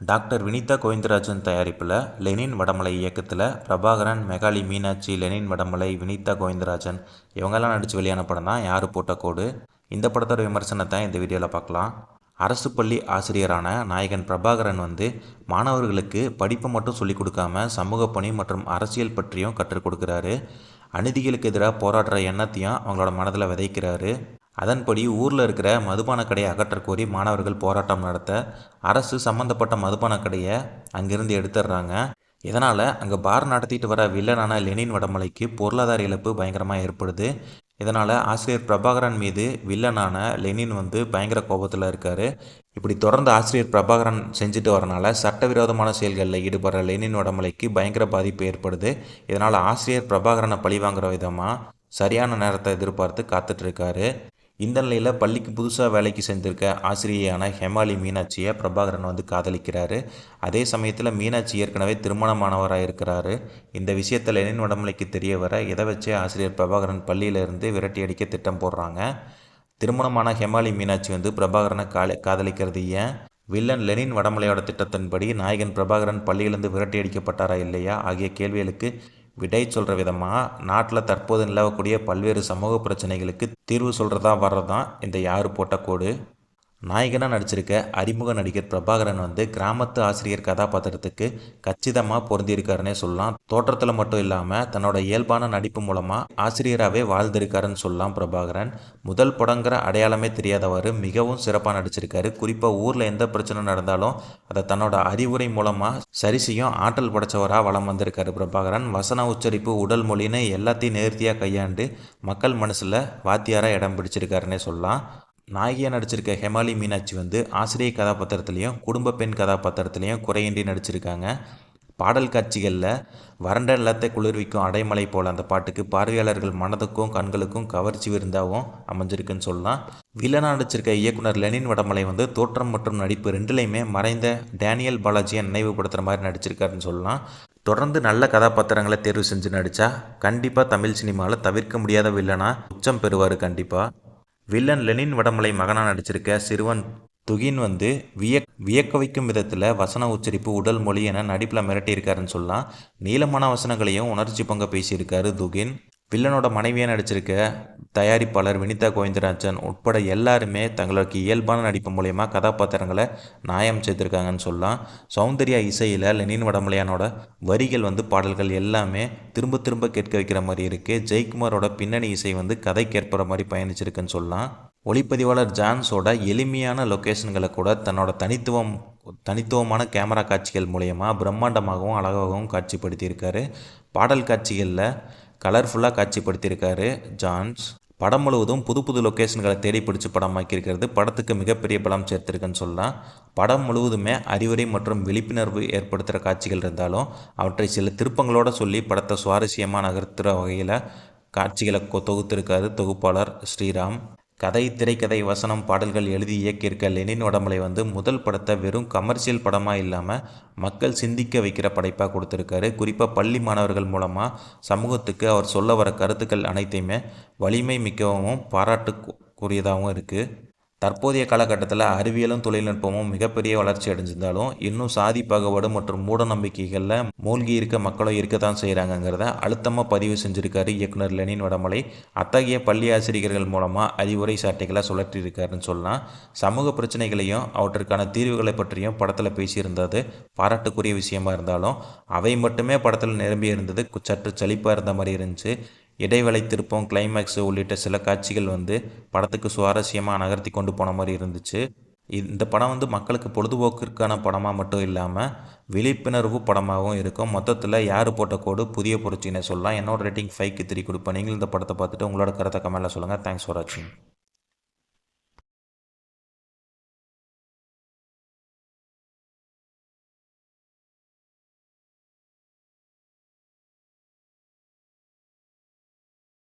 Doctor Vinitha Govindarajan தயாரிப்பில் Lenin வடமலை இயக்கத்தில் Prabhakaran, Mehuli Meenakshi, Lenin வடமலை, வினிதா கோவிந்தராஜன் இவங்கெல்லாம் நடித்து வெளியான படம் தான் யாரு போட்ட கோடு. இந்த படத்தோட விமர்சனத்தை இந்த வீடியோவில் பார்க்கலாம். அரசு பள்ளி ஆசிரியரான நாயகன் பிரபாகரன் மாணவர்களுக்கு படிப்பை மட்டும் சொல்லிக் கொடுக்காம சமூக பணி மற்றும் அரசியல் பற்றியும் கற்றுக் கொடுக்குறாரு. அநீதிகளுக்கு எதிராக போராடுற எண்ணத்தையும் அவங்களோட மனதில் விதைக்கிறாரு. அதன்படி ஊரில் இருக்கிற மதுபான கடையை அகற்ற கோரி மாணவர்கள் போராட்டம் நடத்த அரசு சம்மந்தப்பட்ட மதுபான கடையை அங்கிருந்து எடுத்துடுறாங்க. இதனால் அங்கே பார் நடத்திட்டு வர வில்லனான லெனின் வடமலைக்கு பொருளாதார இழப்பு பயங்கரமாக ஏற்படுது. இதனால் ஆசிரியர் பிரபாகரன் மீது வில்லனான லெனின் பயங்கர கோபத்தில் இருக்கார். இப்படி தொடர்ந்து ஆசிரியர் பிரபாகரன் செஞ்சுட்டு வரனால சட்டவிரோதமான செயல்களில் ஈடுபடுற லெனின் வடமலைக்கு பயங்கர பாதிப்பு ஏற்படுது. இதனால் ஆசிரியர் பிரபாகரனை பழிவாங்கிற விதமாக சரியான நேரத்தை எதிர்பார்த்து காத்துட்ருக்காரு. இந்த நிலையில் பள்ளிக்கு புதுசாக வேலைக்கு செஞ்சிருக்க ஆசிரியையான ஹெமாலி மீனாட்சியை பிரபாகரன் காதலிக்கிறாரு. அதே சமயத்தில் மீனாட்சி ஏற்கனவே திருமணமானவராக இருக்கிறாரு. இந்த விஷயத்தில் லெனின் வடமலைக்கு தெரிய வர இதை வச்சே ஆசிரியர் பிரபாகரன் பள்ளியிலிருந்து விரட்டி அடிக்க திட்டம் போடுறாங்க. திருமணமான ஹெமாலி மீனாட்சி பிரபாகரனை காதலிக்கிறது ஏன்? வில்லன் லெனின் வடமலையோட திட்டத்தின்படி நாயகன் பிரபாகரன் பள்ளியிலிருந்து விரட்டி அடிக்கப்பட்டாரா இல்லையா ஆகிய கேள்விகளுக்கு விடை சொல்கிற விதமாக நாட்டில் தற்போது நிலவக்கூடிய பல்வேறு சமூக பிரச்சனைகளுக்கு தீர்வு சொல்கிறதா வர்றதான் இந்த யாரு போட்ட கோடு. நாயகனாக நடிச்சிருக்க அறிமுக நடிகர் பிரபாகரன் கிராமத்து ஆசிரியர் கதாபாத்திரத்துக்கு கச்சிதமாக பொருந்திருக்காருன்னே சொல்லலாம். தோற்றத்தில் மட்டும் இல்லாமல் தன்னோட இயல்பான நடிப்பு மூலமாக ஆசிரியராகவே வாழ்ந்திருக்காருன்னு சொல்லலாம். பிரபாகரன் முதல் படங்கிற அடையாளமே தெரியாதவர் மிகவும் சிறப்பாக நடிச்சிருக்காரு. குறிப்பாக ஊரில் எந்த பிரச்சனை நடந்தாலும் அதை தன்னோட அறிவுரை மூலமாக சரி செய்யும் ஆற்றல் படைச்சவராக வலம் வந்திருக்காரு பிரபாகரன். வசன உச்சரிப்பு, உடல் மொழின்னு எல்லாத்தையும் நேர்த்தியாக கையாண்டு மக்கள் மனசில் வாத்தியாராக இடம் பிடிச்சிருக்காருன்னே சொல்லலாம். நாயகியாக நடிச்சிருக்க ஹெமாலி மீனாட்சி ஆசிரியர் கதாபாத்திரத்துலேயும் குடும்ப பெண் கதாபாத்திரத்துலேயும் குறையின்றி நடிச்சிருக்காங்க. பாடல் காட்சிகளில் வறண்ட நிலத்தை குளிர்விக்கும் அடைமலை போல் அந்த பாட்டுக்கு பார்வையாளர்கள் மனதுக்கும் கண்களுக்கும் கவர்ச்சி விருந்தாகவும் அமைஞ்சிருக்குன்னு சொல்லலாம். வில்லனாக நடிச்சிருக்க இயக்குனர் லெனின் வடமலை தோற்றம் மற்றும் நடிப்பு ரெண்டுலேயுமே மறைந்த டேனியல் பாலாஜியை நினைவுபடுத்துகிற மாதிரி நடிச்சிருக்காருன்னு சொல்லலாம். தொடர்ந்து நல்ல கதாபாத்திரங்களை தேர்வு செஞ்சு நடித்தா கண்டிப்பாக தமிழ் சினிமாவில் தவிர்க்க முடியாத வில்லனாக உச்சம் பெறுவார். கண்டிப்பாக வில்லன் லெனின் வடமலை மகனாக நடிச்சிருக்க சிறுவன் துகின் வியக்க வைக்கும் விதத்தில் வசன உச்சரிப்பு, உடல் மொழி என நடிப்பில் மிரட்டியிருக்காருன்னு சொல்லலாம். நீளமான வசனங்களையும் உணர்ச்சி பங்க பேசியிருக்காரு துகின். வில்லனோட மனைவியாக நடிச்சிருக்க தயாரிப்பாளர் வினிதா கோவிந்தராஜன் உட்பட எல்லாருமே தங்களுக்கு இயல்பான நடிப்பு மூலயமா கதாபாத்திரங்களை நியாயம் செய்திருக்காங்கன்னு சொல்லலாம். சௌந்தர்யா இசையில் லெனின் வடமலையானோட வரிகள் பாடல்கள் எல்லாமே திரும்ப திரும்ப கேட்க வைக்கிற மாதிரி இருக்குது. ஜெயக்குமாரோட பின்னணி இசை கதைக்கு ஏற்படுற மாதிரி பயணிச்சிருக்குன்னு சொல்லலாம். ஒளிப்பதிவாளர் ஜான்ஸோட எளிமையான லொக்கேஷன்களை கூட தன்னோட தனித்துவமான கேமரா காட்சிகள் மூலயமா பிரம்மாண்டமாகவும் அழகாகவும் காட்சிப்படுத்தியிருக்காரு. பாடல் காட்சிகளில் கலர்ஃபுல்லாக காட்சிப்படுத்தியிருக்காரு ஜான்ஸ். படம் முழுவதும் புது புது லொக்கேஷன்களை தேடி பிடிச்சி படமாக்கியிருக்கிறது படத்துக்கு மிகப்பெரிய பலம் சேர்த்திருக்குன்னு சொல்லலாம். படம் முழுவதுமே அறிவுரை மற்றும் விழிப்புணர்வு ஏற்படுத்துகிற காட்சிகள் இருந்தாலும் அவற்றை சில திருப்பங்களோடு சொல்லி படத்தை சுவாரஸ்யமாக நகர்த்துகிற வகையில் காட்சிகளை தொகுத்திருக்காரு தொகுப்பாளர் ஸ்ரீராம். கதை, திரைக்கதை, வசனம், பாடல்கள் எழுதி இயக்கியிருக்க லெனின் வடமலை முதல் படத்தை வெறும் கமர்ஷியல் படமாக இல்லாமல் மக்கள் சிந்திக்க வைக்கிற படைப்பாக கொடுத்துருக்காரு. குறிப்பாக பள்ளி மாணவர்கள் மூலமாக சமூகத்துக்கு அவர் சொல்ல வர கருத்துக்கள் அனைத்தையுமே வலிமை மிக்கவும் பாராட்டுக்குரியதாகவும் இருக்குது. தற்போதைய காலகட்டத்தில் அறிவியலும் தொழில்நுட்பமும் மிகப்பெரிய வளர்ச்சி அடைஞ்சிருந்தாலும் இன்னும் சாதி பாகுபாடு மற்றும் மூட நம்பிக்கைகளில் மூழ்கி இருக்க மக்களும் இருக்க தான் செய்கிறாங்கங்கிறத அழுத்தமாக பதிவு செஞ்சுருக்காரு இயக்குனர் லெனின் வடமலை. அத்தகைய பள்ளி ஆசிரியர்கள் மூலமாக அறிவுரை சாட்டைகளை சுழற்றியிருக்காருன்னு சொல்லலாம். சமூக பிரச்சனைகளையும் அவற்றுக்கான தீர்வுகளை பற்றியும் படத்தில் பேசியிருந்தது பாராட்டுக்குரிய விஷயமா இருந்தாலும் அவை மட்டுமே படத்தில் நிரம்பி இருந்தது சற்று சலிப்பாக இருந்த மாதிரி இருந்துச்சு. இடைவேளை திருப்பம், கிளைமேக்ஸு உள்ளிட்ட சில காட்சிகள் படத்துக்கு சுவாரஸ்யமாக நகர்த்தி கொண்டு போன மாதிரி இருந்துச்சு. இந்த படம் மக்களுக்கு பொழுதுபோக்கிற்கான படமாக மட்டும் இல்லாமல் விழிப்புணர்வு படமாகவும் இருக்கும். மொத்தத்தில் யார் போட்ட கோடு புதிய புரட்சின்னு சொல்லலாம். என்னோட ரேட்டிங் 5க்கு 3 கொடுப்பேன். நீங்கள் இந்த படத்தை பார்த்துட்டு உங்களோட கருத்தை கமெண்ட்டில் சொல்லுங்கள். தேங்க்ஸ் ஃபார் வாட்சிங்.